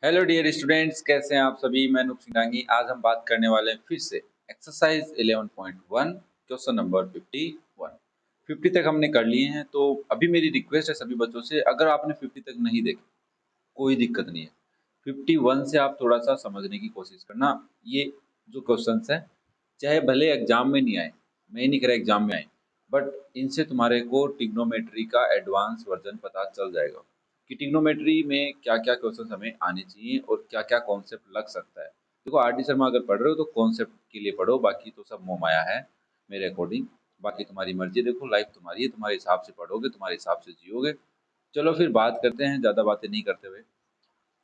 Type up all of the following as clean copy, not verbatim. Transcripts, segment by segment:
Hello dear students, कैसे हैं आप सभी। मैं नुकसान डांगी। आज हम बात करने वाले हैं फिर से एक्सरसाइज 11.1 क्वेश्चन नंबर 51। 50 तक हमने कर लिए हैं। तो अभी मेरी रिक्वेस्ट है सभी बच्चों से, अगर आपने 50 तक नहीं देखे कोई दिक्कत नहीं है। 51 से आप थोड़ा सा समझने की कोशिश करना। ये जो क्वेश्चंस हैं चाहे भले एग्जाम में नहीं आए, मैं नहीं कह रहा एग्जाम में आए, बट इनसे तुम्हारे को ट्रिग्नोमेट्री का एडवांस वर्जन पता चल जाएगा कि ट्रिग्नोमेट्री में क्या क्या क्वेश्चन हमें आने चाहिए और क्या क्या कॉन्सेप्ट लग सकता है। देखो आरडी शर्मा अगर पढ़ रहे हो तो कॉन्सेप्ट के लिए पढ़ो, बाकी तो सब मोहमाया है मेरे अकॉर्डिंग। बाकी तुम्हारी मर्जी, देखो लाइफ तुम्हारी है, तुम्हारे हिसाब से पढ़ोगे, तुम्हारे हिसाब से जियोगे। चलो फिर बात करते हैं ज़्यादा बातें नहीं करते हुए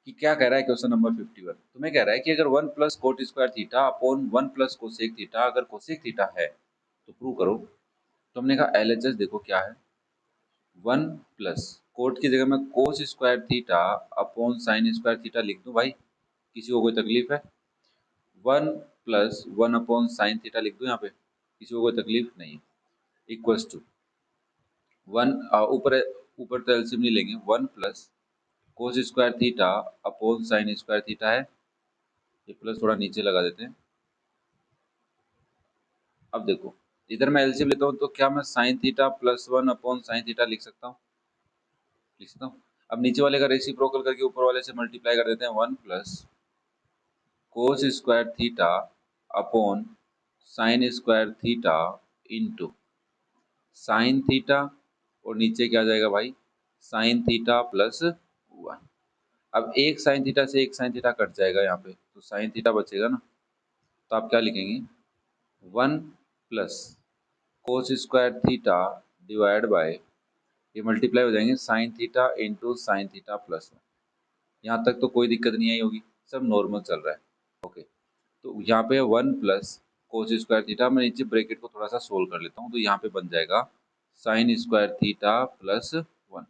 कि क्या कह रहा है क्वेश्चन नंबर 51। तुम्हें कह रहा है कि अगर 1 plus coat square theta upon 1 plus cosec theta अगर कोसेक थीटा है तो प्रूव करो। तो हमने कहा एलएचएस देखो क्या है। 1 प्लस कोट की जगह मैं कोस square theta upon sine square theta लिख दूं भाई, किसी को कोई तकलीफ है। 1 प्लस 1 अपॉन साइन थीटा लिख दूं यहाँ पे, किसी को कोई तकलीफ नहीं है। इक्वल्स टू 1 ऊपर ऊपर तो एलसीएम नहीं लेंगे। 1 plus cos square theta upon sine square theta है, ये प्लस थोड़ा नीचे लगा देते हैं। अब देखो इधर मैं एलसीएम लेता हूँ तो क्या मैं sign theta plus 1 upon sine theta लिख सकता हूँ? लिख सकता हूँ। अब नीचे वाले का रेसिप्रोकल करके ऊपर वाले से मल्टीप्लाई कर देते हैं। 1 plus cos square theta upon sine square theta into sine theta, और नीचे क्या आ जाएगा भाई, साइन थीटा प्लस 1। अब एक साइन थीटा से एक साइन थीटा कट जाएगा यहाँ पे, तो साइन थीटा बचेगा ना। तो आप क्या लिखेंगे, 1 plus cos square theta divide bye, ये मल्टीप्लाई हो जाएंगे sign theta into sine theta plus 1। यहाँ तक तो कोई दिक्कत नहीं आई होगी, सब नॉर्मल चल रहा है। ओके, तो यहाँ पे 1 प्लस कोस स्क्वायर थीटा, मैं नीचे ब्रैकेट को थोड़ा सा सोल्व कर लेता हूँ, तो यहाँ पे बन जाएगा साइन स्क्वायर थीटा प्लस 1।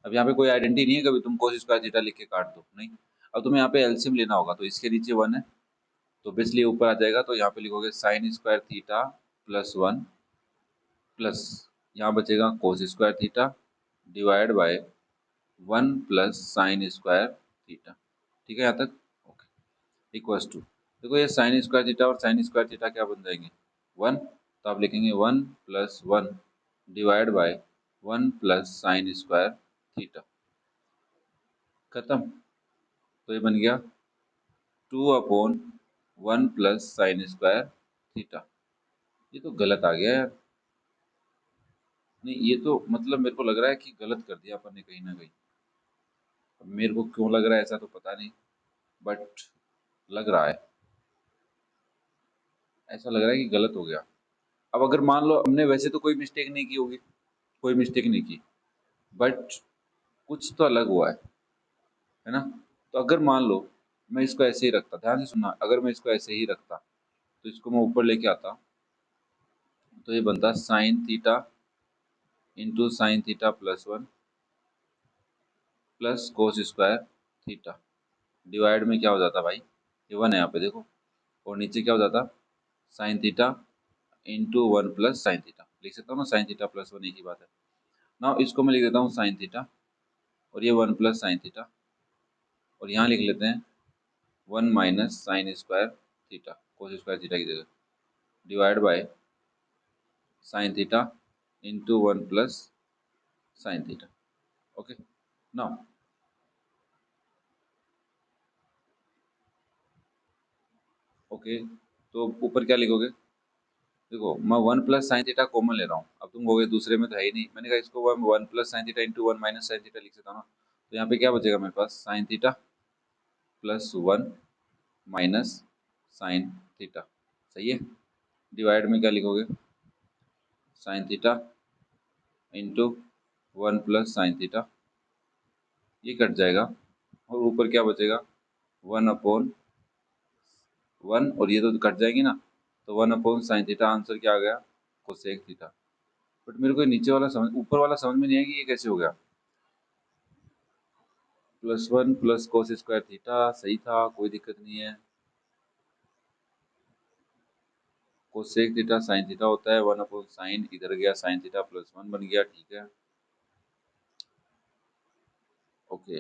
अब यहाँ पे कोई आइडेंटिटी नहीं है, कभी तुम कोस स्क्वायर थीटा लिख के काट दो नहीं। अब तुम्हें यहाँ पे एलसीएम लेना होगा, तो इसके नीचे 1 है तो बेसिकली ऊपर आ जाएगा, तो यहाँ पे लिखोगे sign square theta plus 1 plus यहाँ बचेगा कोस square theta divide bye 1 plus sine square theta. ठीक है यहाँ तक? ओके, इक्वल्स टू, देखो ये साइन स्क्वायर थीटा और साइन स्क्वायर थीटा क्या बन जाएंगे, 1। तो आप लिखेंगे 1 plus 1 divide by 1 plus sine square theta. खत्म। तो ये बन गया 2 upon 1 plus sine square theta. ये तो गलत आ गया यार। नहीं, ये तो मतलब मेरे को लग रहा है कि गलत कर दिया अपन ने कहीं ना कहीं। अब मेरे को क्यों लग रहा है ऐसा तो पता नहीं, बट लग रहा है, ऐसा लग रहा है कि गलत हो गया। अब अगर मान लो हमने वैसे तो कोई मिस्टेक नहीं की होगी, कोई मिस्टेक नहीं की, बट कुछ तो अलग हुआ है ना। तो अगर मान लो मैं इसको ऐसे ही रखता, ध्यान से सुनना, अगर मैं इसको ऐसे ही रखता तो इसको मैं ऊपर लेके आता, तो ये बनता sign theta into sine theta plus 1 plus cos square theta divide में क्या हो जाता भाई, ये 1 है यहाँ पे देखो, और नीचे क्या हो जाता sign theta into 1 plus sine theta. लिख सकता हूँ ना, साइन थीटा प्लस 1 एक ही बात है ना। इसको मैं लिख देता हूँ साइन थीटा, और ये 1 प्लस साइन थीटा, और यहाँ लिख लेते हैं 1 minus sine square theta cos square theta की जगह divide by sign theta into 1 plus sine theta. Okay, now okay, तो ऊपर क्या लिखोगे, देखो मैं 1 प्लस साइन थीटा कॉमन ले रहा हूँ। अब तुम कहोगे दूसरे में तो है ही नहीं, मैंने कहा इसको 1 plus sine theta into 1 minus sine theta लिख सकता हूँ ना। तो यहाँ पे क्या बचेगा मेरे पास, sine theta plus 1 minus sine theta. सही है। डिवाइड में क्या लिखोगे, sine theta into 1 plus sine theta, ये कट जाएगा, और ऊपर क्या बचेगा 1 अपॉन 1, और ये तो कट जाएंगे ना, तो 1 अपॉन साइन थीटा। आंसर क्या आ गया, कोसेक थीटा। बट मेरे को नीचे वाला समझ, ऊपर वाला समझ में नहीं आया कि ये कैसे हो गया। Plus 1 plus cos square theta सही था, कोई दिक्कत नहीं है। कोसेक थीटा साइन थीटा होता है, 1 अपॉन साइन, इधर गया साइन थीटा प्लस 1 बन गया। ठीक है, ओके।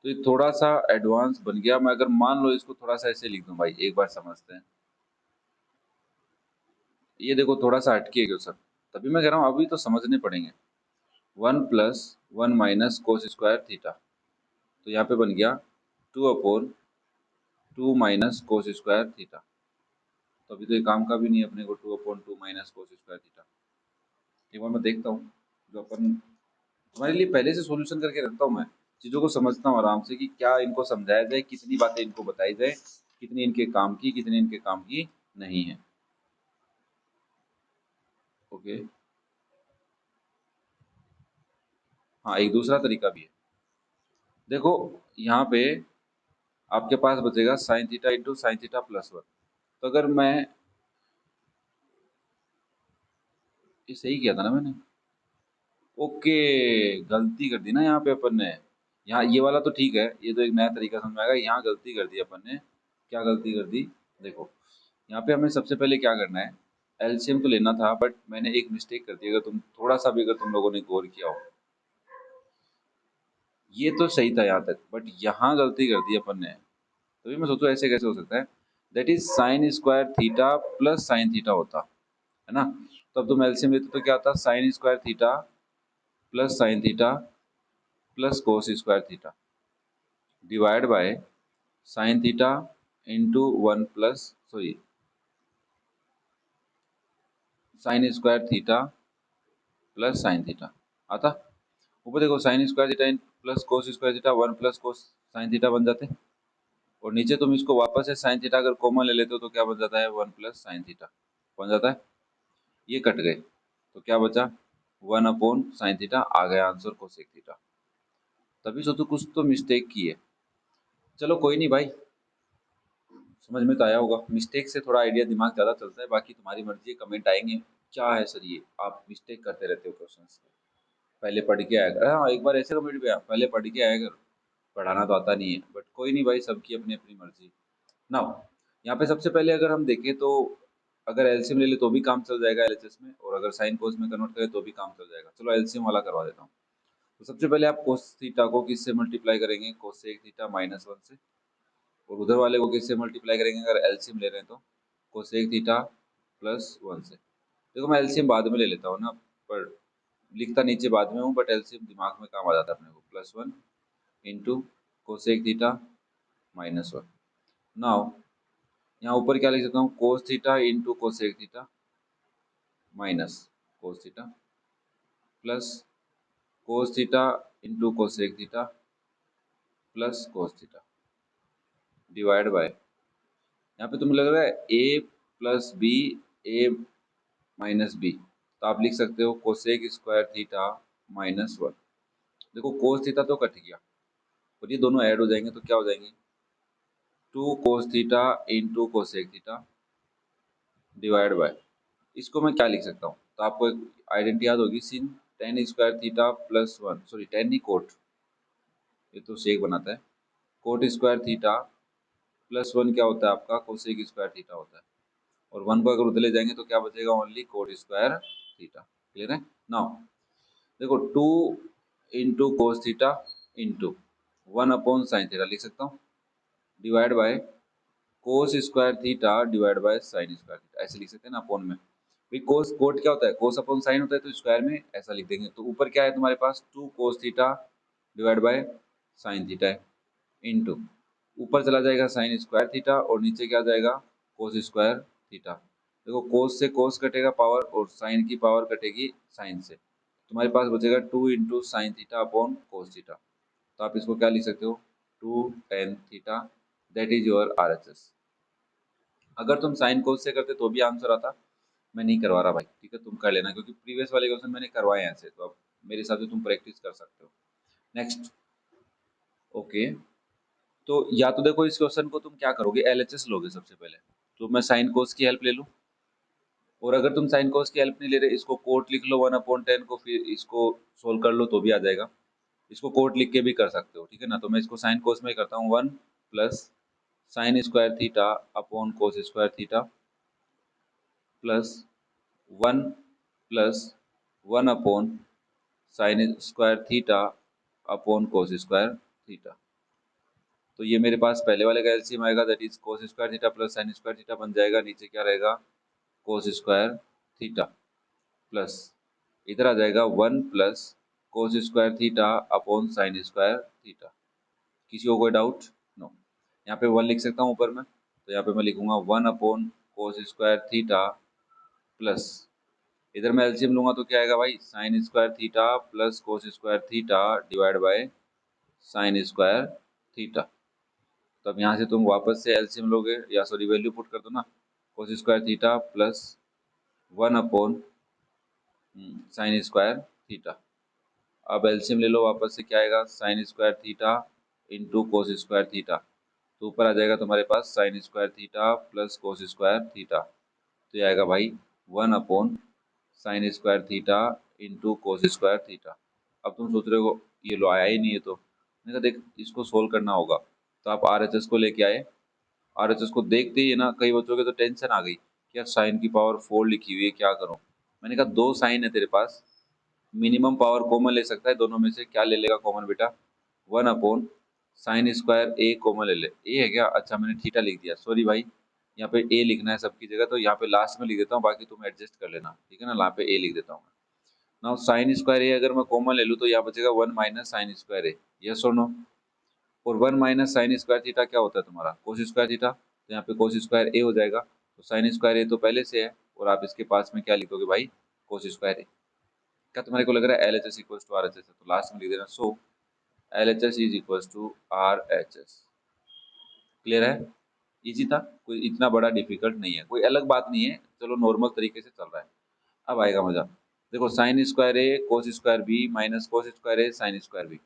तो ये थोड़ा सा एडवांस बन गया। मैं अगर मान लो इसको थोड़ा सा ऐसे लिख दूं भाई, एक बार समझते हैं। ये देखो थोड़ा सा हटके है सर, तभी मैं कह रहा हूँ अभी तो समझने पड़ेंगे। 1 + 1 - cos² थीटा, तो यहाँ पे बन गया 2/2 - cos² थीटा। तो अभी तो ये काम का भी नहीं है अपने को, 2/2 - cos² थीटा। एक बार मैं देखता हूँ, जो अपन तुम्हारे लिए पहले से सॉल्यूशन करके रखता हूँ मैं, चीज़ों को समझता हूँ आराम से कि क्या इनको समझाया जाए, कितनी बातें इनको बताई जाए, कितनी इनके काम की, कितनी इनके काम की नहीं है। ओके, हाँ एक दूसरा तरीका भी है। देखो यहाँ पे आपके पास बचेगा sign theta into sine theta plus 1। तो अगर मैं ये सही किया था ना मैंने, ओके, गलती कर दी ना यहाँ पे अपन ने। यहाँ ये वाला तो ठीक है, ये तो एक नया तरीका समझ में आएगा। यहाँ गलती कर दी अपन ने। क्या गलती कर दी? देखो यहाँ पे हमें सबसे पहले क्या करना है, एलसीएम तो लेना था, बट मैंने एक मिस्टेक कर दी। अगर तुम थोड़ा सा भी, अगर तुम लोगों ने गौर किया हो, ये तो सही था यहाँ तक, बट यहाँ गलती कर दी अपन ने। तभी मैं सोचूं ऐसे कैसे हो सकता है। That is sine square theta plus sine theta होता है ना। तो अब तुम एलसीएम लेते तो क्या आता, sign square theta plus sine theta plus cos square theta divide by sign theta into 1 plus sorry sine square theta plus sine theta आता। ऊपर देखो sine square theta plus cos square theta 1 + कोस sine theta बन जाते हैं। और नीचे तुम इसको वापस से साइन थीटा अगर कॉमन ले लेते हो तो क्या बन जाता है, 1 + साइन थीटा बन जाता है। ये कट गए तो क्या बचा, 1/साइन थीटा। आ गया आंसर कोसेक थीटा। तभी सोचो कुछ तो मिस्टेक की है। चलो कोई नहीं भाई, समझ में तो आया होगा। मिस्टेक से थोड़ा आइडिया दिमाग ज़्यादा चलता है। बाकी तुम्हारी मर्जी है, कमेंट आएंगे क्या है सर ये आप मिस्टेक करते रहते हो क्वेश्चंस में, पहले पढ़ के आया कर। हाँ एक बार ऐसे कमेंट भी आया, पहले पढ़ के आया कर, पढ़ाना तो आता नहीं है। बट कोई नहीं भाई, सबकी अपनी अपनी मर्जी। ना यहाँ पे सबसे पहले अगर हम देखें तो अगर एलसीएम ले ले तो भी काम चल जाएगा एलएचएस में, और अगर साइन कोस में कन्वर्ट करें तो भी काम चल जाएगा। चलो एलसीएम वाला करवा देता हूँ। तो सबसे पहले आप कोस थीटा को किससे मल्टीप्लाई करेंगे, कोसेक थीटा -1 से। और उधर वाले को किससे मल्टीप्लाई करेंगे, अगर एलसीएम ले रहे हैं तो कोसेक थीटा +1 से। देखो मैं एलसीएम बाद में ले लेता हूँ ना, पर लिखता नीचे बाद में हूँ, बट एलसीएम दिमाग में काम आ जाता है अपने को। +1 इंटू कोसेक थीटा -1। नाउ यहाँ ऊपर क्या लिख सकता हूँ, कोस theta into cosec theta minus cos theta plus कोस theta into cosec theta plus cos theta divide bye, यहाँ पे तुम्हें लग रहा है ए प्लस बी, ए माइनस बी, तो आप लिख सकते हो कोसेक स्क्वायर थीटा -1। देखो कोस थीटा तो कट गया और ये दोनों ऐड हो जाएंगे तो क्या हो जाएंगे, 2 कोस theta into cosec theta divide bye, इसको मैं क्या लिख सकता हूँ, तो आपको एक आइडेंटिटी याद होगी, sine tan square theta +1 sorry tan ही कोट, ये तो सेक बनाता है, कोट स्क्वायर थीटा +1 क्या होता है आपका, कोसेक स्क्वायर थीटा होता है। और 1 को अगर उधर ले जाएंगे तो क्या बचेगा, only cot square theta. Clear है। नाउ देखो 2 इंटू कोस थीटा इंटू 1/साइन थीटा लिख सकता हूँ divide by cos square theta divide by sine square theta, ऐसे लिख सकते हैं ना अपोन में। भाई कोस कोट क्या होता है, कोस अपॉन साइन होता है, तो स्क्वायर में ऐसा लिख देंगे। तो ऊपर क्या है तुम्हारे पास, 2 cos theta divide by sine theta है इंटू ऊपर चला जाएगा साइन स्क्वायर थीटा और नीचे क्या आ जाएगा, कोस स्क्वायर थीटा। देखो कोस से कोस कटेगा पावर, और साइन की पावर कटेगी साइन से। तुम्हारे पास बचेगा 2 × sine theta upon cos theta. तो आप इसको क्या लिख सकते हो, 2 tan theta, that is your RHS. अगर तुम साइन कोस से करते तो भी आंसर आता, मैं नहीं करवा रहा भाई, ठीक है, तुम कर लेना, क्योंकि प्रीवियस वाले क्वेश्चन मैंने करवाए हैं ऐसे, तो अब मेरे हिसाब से तुम प्रैक्टिस कर सकते हो। नेक्स्ट, ओके, तो या तो देखो इस क्वेश्चन को तुम क्या करोगे, एलएचएस लोगे सबसे पहले। तो मैं साइन कोस की हेल्प ले लूँ, और अगर तुम साइन कोस की हेल्प नहीं ले रहे, इसको कोट लिख लो 1/10 को, फिर इसको सोल्व कर लो तो भी आ जाएगा। इसको कोट लिख के भी कर सकते हो, ठीक है ना। तो मैं इसको साइन कोस में करता हूँ, 1 + sine square theta upon cos square theta plus 1 + 1/साइन square theta upon cos square theta. तो ये मेरे पास पहले वाले का एलसीएम आएगा, that is cos square theta plus sine square theta बन जाएगा। नीचे क्या रहेगा, कोस स्क्वायर थीटा प्लस इधर आ जाएगा 1 plus cos square theta upon sine square theta. किसी को कोई डाउट? नो। यहाँ पे 1 लिख सकता हूँ ऊपर में, तो यहाँ पे मैं लिखूंगा 1 upon cos square theta plus इधर मैं एलसीएम लूंगा तो क्या आएगा भाई, sign square theta plus cos square theta divide by sine square theta. तो अब यहाँ से तुम वापस से एलसीएम लोगे या सॉरी वैल्यू पुट कर दो ना, cos square theta plus 1 upon sine square theta. अब एलसीएम ले लो वापस से, क्या आएगा, sine square theta into cos square theta. तो ऊपर आ जाएगा तुम्हारे पास sine square theta plus cos square theta. तो ये आएगा भाई 1 upon sine square theta into cos square theta. अब तुम सोच रहे हो ये लो आया ही नहीं है, तो मैंने कहा देख इसको सोल्व करना होगा। तो आप आरएचएस को लेके आए, आरएचएस को देखते ही ना कई बच्चों के तो टेंशन आ गई कि यार साइन की पावर 4 लिखी हुई है क्या करूं। मैंने कहा दो साइन है तेरे पास, मिनिमम पावर कॉमन ले सकता है दोनों में से, क्या ले लेगा कॉमन बेटा, 1 अपॉन साइन स्क्वायर ए कॉमन ले ले। ए है क्या, अच्छा मैंने थीटा लिख दिया, सॉरी भाई यहाँ पे ए लिखना है सबकी जगह, तो यहाँ पे लास्ट में लिख देता हूँ, बाकी तुम एडजस्ट कर लेना, ठीक है ना। यहाँ पे ए लिख देता हूँ। नाउ साइन स्क्वायर ए अगर मैं कॉमन ले लूँ तो यहाँ बचेगा 1 माइनस साइन स्क्वायर ए, यस और नो। और 1 माइनस साइन स्क्वायर थीटा क्या होता है तुम्हारा, कोस स्क्वायर थीटा, तो यहाँ पे कोस स्क्वायर ए हो जाएगा। तो साइन स्क्वायर ए तो पहले से है, और आप इसके पास में क्या लिखोगे भाई, कोस स्क्वायर ए। क्या तुम्हारे को लग रहा है L H S equal to R H S है, तो लास्ट में लिख देना so L H S is equal to R H S. Clear है, इजी था, कोई इतना बड़ा डिफिकल्ट नहीं है, कोई अलग बात नहीं है, चलो नॉर्मल तरीके से चल रहा है। अब आएगा मजा, देखो sine square A cos square B minus cos square A sine square B.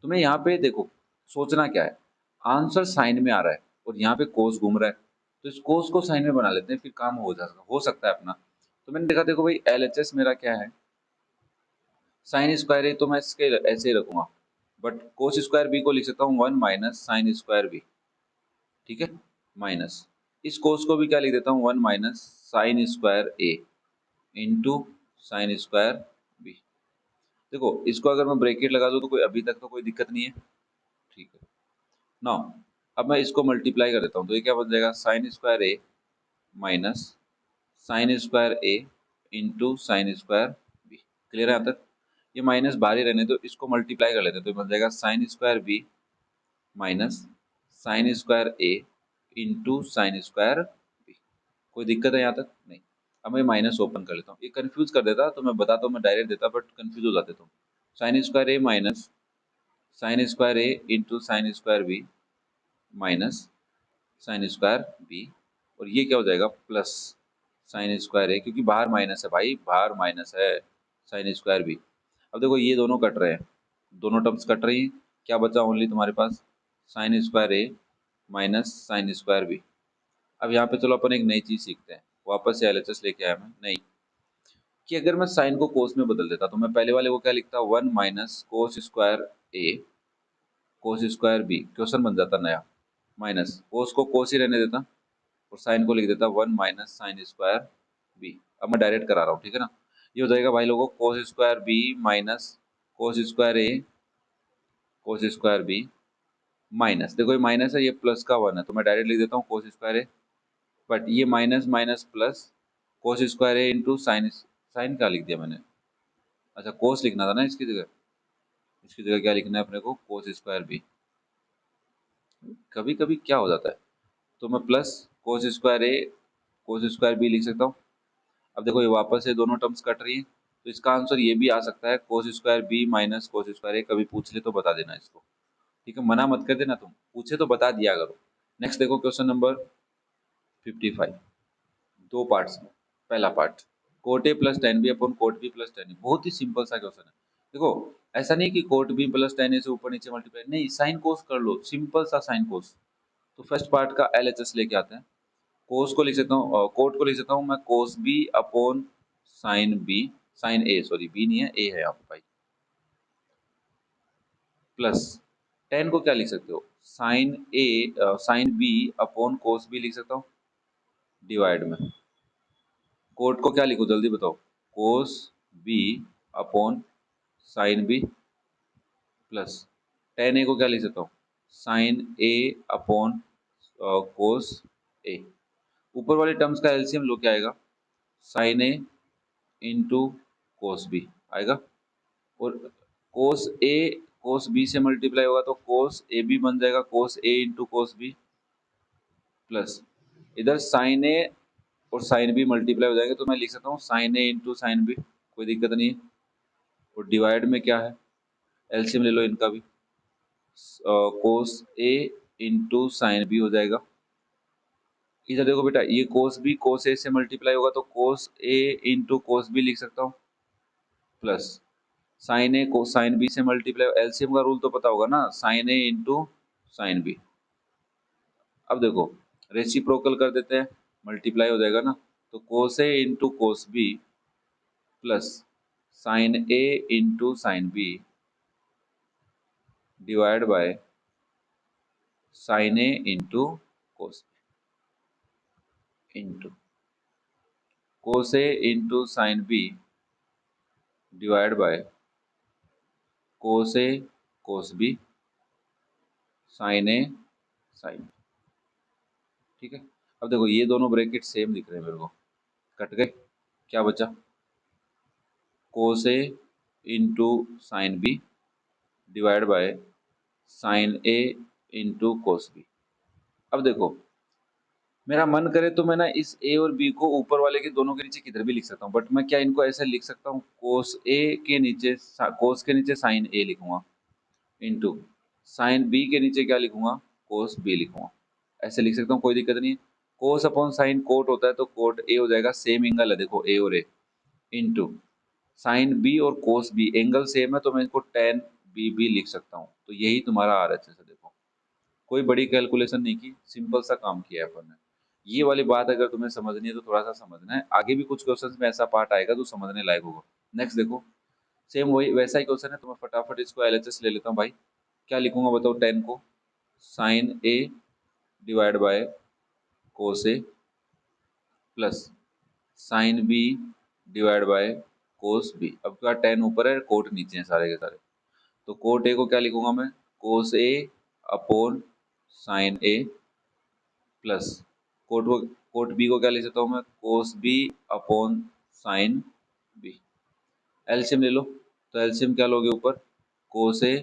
तुम्हें यहाँ पे देखो सोचना क्या है, आंसर साइन में आ रहा है और यहाँ पे कोस घूम रहा है, तो इस कोस को साइन में बना लेते हैं, फिर काम हो सकता है अपना। तो मैंने देखा, देखो भाई एल एच एस मेरा क्या है, साइन स्क्वायर ए, तो मैं इसके ऐसे ही रखूंगा, बट कोस स्क्वायर बी को लिख सकता हूँ 1 माइनस साइन स्क्वायर बी, ठीक है, माइनस इस कोस को भी क्या लिख देता हूँ 1 minus sine square A into sine square B. देखो इसको अगर मैं ब्रैकेट लगा दूँ तो कोई अभी तक तो कोई दिक्कत नहीं है, ठीक है। नाउ अब मैं इसको मल्टीप्लाई कर देता हूँ, तो ये क्या बन जाएगा, sine square A minus sine square A into sine square B. Clear है यहाँ तक, ये माइनस बाहर ही रहने, तो इसको मल्टीप्लाई कर लेते हैं, तो बन जाएगा sine square B minus sine square A into sine square B. कोई दिक्कत है यहाँ तक, नहीं। अब मैं माइनस ओपन कर लेता हूँ, ये कंफ्यूज कर देता, तो मैं बताता हूँ, मैं डायरेक्ट देता बट कंफ्यूज हो जाते तुम। Sine square A minus sine square A into sine square B minus sine square B, और ये क्या हो जाएगा प्लस साइन स्क्वायर है, क्योंकि बाहर माइनस है भाई, बाहर माइनस है, साइन स्क्वायर बी। अब देखो ये दोनों कट रहे हैं, दोनों टर्म्स कट रही हैं, क्या बचा ओनली तुम्हारे पास, sine square A minus sine square B. अब यहाँ पे चलो अपन एक नई चीज सीखते हैं, वापस से एलएचएस लेके आया मैं नई, कि अगर मैं साइन को कोस में बदल देता तो मैं पहले वाले को क्या लिखता, 1 minus cos square A cos square B, question बन जाता नया, माइनस कोस को कोस ही रहने देता और साइन को लिख देता 1 माइनस साइन स्क्वायर बी। अब मैं डायरेक्ट करा रहा हूँ, ठीक है ना। ये हो जाएगा भाई लोगों cos square B minus cos square A cos square B minus, देखो ये माइनस है, ये प्लस का 1 है, तो मैं डायरेक्ट लिख देता हूँ कोस स्क्वायर ए, बट ये minus minus plus cos square A into sine, sine क्या लिख दिया मैंने, अच्छा कोस लिखना था ना इसकी जगह, इसकी जगह क्या लिखना है अपने को, कोस स्क्वायर बी। कभी कभी क्या हो जाता है, तो मैं plus cos square A cos square B लिख सकता हूँ। अब देखो ये वापस से दोनों टर्म्स कट रही है, तो इसका आंसर ये भी आ सकता है cos square B minus cos square A. कभी पूछ ले तो बता देना इसको, ठीक है, मना मत कर देना, तुम पूछे तो बता दिया करो। नेक्स्ट देखो क्वेश्चन नंबर 55, दो पार्ट्स में। पहला part, cot A plus tan B upon cot B plus tan A, बहुत ही सिंपल सा क्वेश्चन है। देखो ऐसा नहीं कि कोट बी प्लस टेन ए से ऊपर नीचे मल्टीप्लाई, नहीं, साइन कोस कर लो, सिंपल सा साइन कोस। तो फर्स्ट पार्ट का एलएचएस लेके आते हैं, कोस को लिख सकता हूँ, कोट को लिख सकता हूँ मैं cos B upon sine B, sine A, sorry B नहीं है ए है यहाँ पे भाई, प्लस टेन को क्या लिख सकते हो, sine A sine B upon cos B लिख सकता हूँ, डिवाइड में कोट को क्या लिखो जल्दी बताओ, cos B upon sine B, plus tan A को क्या लिख सकता हूँ, साइन ए अपॉन कोस ए। ऊपर वाले टर्म्स का एलसीएम लो, क्या आएगा, sign A into cos B आएगा, और कोस बी से मल्टीप्लाई होगा तो कोस ए बी बन जाएगा, कोस A into cos B, plus इधर साइन ए और साइन बी मल्टीप्लाई हो जाएंगे तो मैं लिख सकता हूँ sign A into sine B, कोई दिक्कत नहीं है। और डिवाइड में क्या है, एलसीएम ले लो इनका भी, कोस ए इंटू साइन बी हो जाएगा। इधर देखो बेटा, ये कोस बी कोस ए से मल्टीप्लाई होगा तो cos A into cos B लिख सकता हूँ, प्लस साइन ए को साइन बी से मल्टीप्लाई, एलसीएम का रूल तो पता होगा ना, sign A into sine B. अब देखो रेसिप्रोकल कर देते हैं, मल्टीप्लाई हो जाएगा ना, तो cos A into cos B plus sine A into sine B divide by sine A into cos B into cos A into sine B divide by cos A cos B sine A sine, ठीक है। अब देखो ये दोनों bracket same दिख रहे हैं मेरे को, कट गए, क्या बचा, cos A into sine B divide by sine A into cos B. अब देखो मेरा मन करे तो मैं ना इस ए और बी को ऊपर वाले के दोनों के नीचे किधर भी लिख सकता हूँ, बट मैं क्या इनको ऐसे लिख सकता हूँ, कोस के नीचे साइन ए लिखूंगा इंटू साइन बी के नीचे क्या लिखूंगा, कोस बी लिखूंगा, ऐसे लिख सकता हूँ, कोई दिक्कत नहीं है। कोस अपॉन साइन कोट होता है तो कोट ए हो जाएगा, सेम एंगल है देखो ए और ए, इंटू साइन बी और कोस बी एंगल सेम है तो मैं इसको टेन बी भी लिख सकता हूँ, तो यही तुम्हारा आर एच एस है। देखो कोई बड़ी कैलकुलेशन नहीं की, सिंपल सा काम किया है अपन ने। ये वाली बात अगर तुम्हें समझनी है तो थोड़ा सा समझना है, आगे भी कुछ क्वेश्चंस में ऐसा पार्ट आएगा जो समझने लायक होगा। नेक्स्ट देखो, सेम वही वैसा ही क्वेश्चन है, तो मैं फटाफट इसको एलएचएस ले लेता हूँ भाई। क्या लिखूंगा बताओ, 10 को sine A divide by cos A plus sine B divide by cos B. अब क्या, 10 ऊपर है, कोट नीचे है सारे के सारे, तो कोट ए को क्या लिखूंगा मैं, cos A upon sine A plus cot B को क्या लिख सकता हूँ मैं, cos B upon sine B. LCM ले लो, तो एलसीएम क्या लोगे ऊपर, कोस ए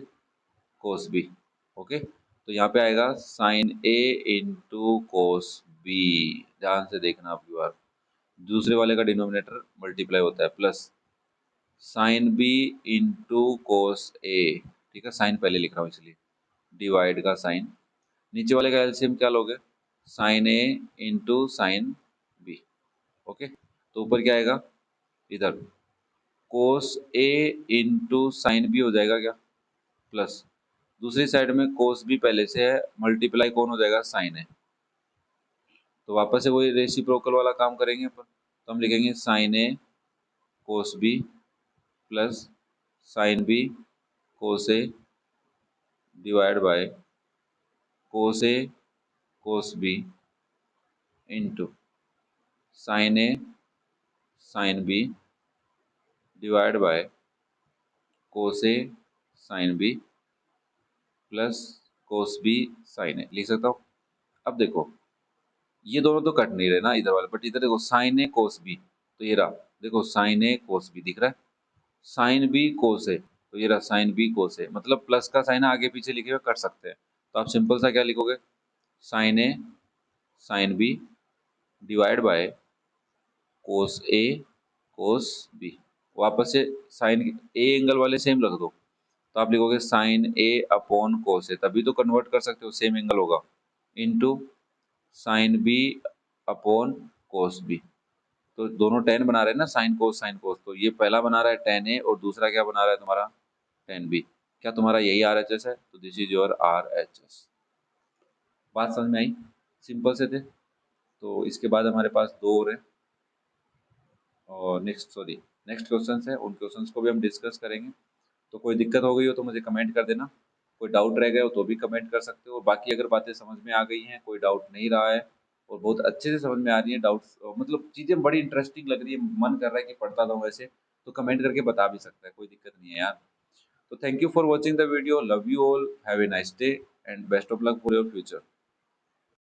कोस बी, ओके। तो यहाँ पे आएगा sign A into cos B, ध्यान से देखना आपकी बार, दूसरे वाले का डिनोमिनेटर मल्टीप्लाई होता है, plus sine B into cos A, ठीक है, साइन पहले लिख रहा हूँ इसलिए, डिवाइड का साइन, नीचे वाले का एलसीएम क्या लोगे, sign A into sine B, okay. तो ऊपर क्या आएगा, इधर कोस ए इंटू साइन बी हो जाएगा क्या, प्लस दूसरी साइड में कोस बी पहले से है, मल्टीप्लाई कौन हो जाएगा, साइन है, तो वापस से वही रेसिप्रोकल वाला काम करेंगे अपन, तो हम लिखेंगे sine A cos B plus sine B cos A divide by cos A cos B into sine A sine B divide by cos A sine B plus cos B sine A, लिख सकता हूँ। अब देखो ये दोनों तो cut नहीं रहे ना इधर वाले, बट इधर देखो साइन ए कोस बी, तो ये रहा, देखो साइन ए कोस बी दिख रहा है, साइन बी कोस ए, तो ये रहा साइन बी कोस ए, मतलब प्लस का साइन आगे पीछे लिखे हुए कर सकते हैं, तो आप सिंपल सा क्या लिखोगे, sine A sine B divide by cos A cos B, वापस से साइन ए एंगल वाले सेम रख दो, तो आप लिखोगे साइन ए अपॉन कोस ए, तभी तो कन्वर्ट कर सकते हो, सेम एंगल होगा, into sine B upon cos B, तो दोनों टेन बना रहे हैं ना, साइन कोस, तो ये पहला बना रहा है टेन ए और दूसरा क्या बना रहा है तुम्हारा टेन बी। क्या तुम्हारा यही आर एच एस है, तो this is your are H S. बात समझ में आई, सिंपल से थे। तो इसके बाद हमारे पास दो और है, और नेक्स्ट क्वेश्चन है, उन क्वेश्चंस को भी हम डिस्कस करेंगे। तो कोई दिक्कत हो गई हो तो मुझे कमेंट कर देना, कोई डाउट रह गए हो तो भी कमेंट कर सकते हो, और बाकी अगर बातें समझ में आ गई हैं, कोई डाउट नहीं रहा है और बहुत अच्छे से समझ में आ रही है, डाउट्स मतलब चीज़ें बड़ी इंटरेस्टिंग लग रही है, मन कर रहा है कि पढ़ता रहूँ वैसे, तो कमेंट करके बता भी सकता है, कोई दिक्कत नहीं है यार। तो thank you for watching the video, love you all, have a nice day. And best of luck for your future.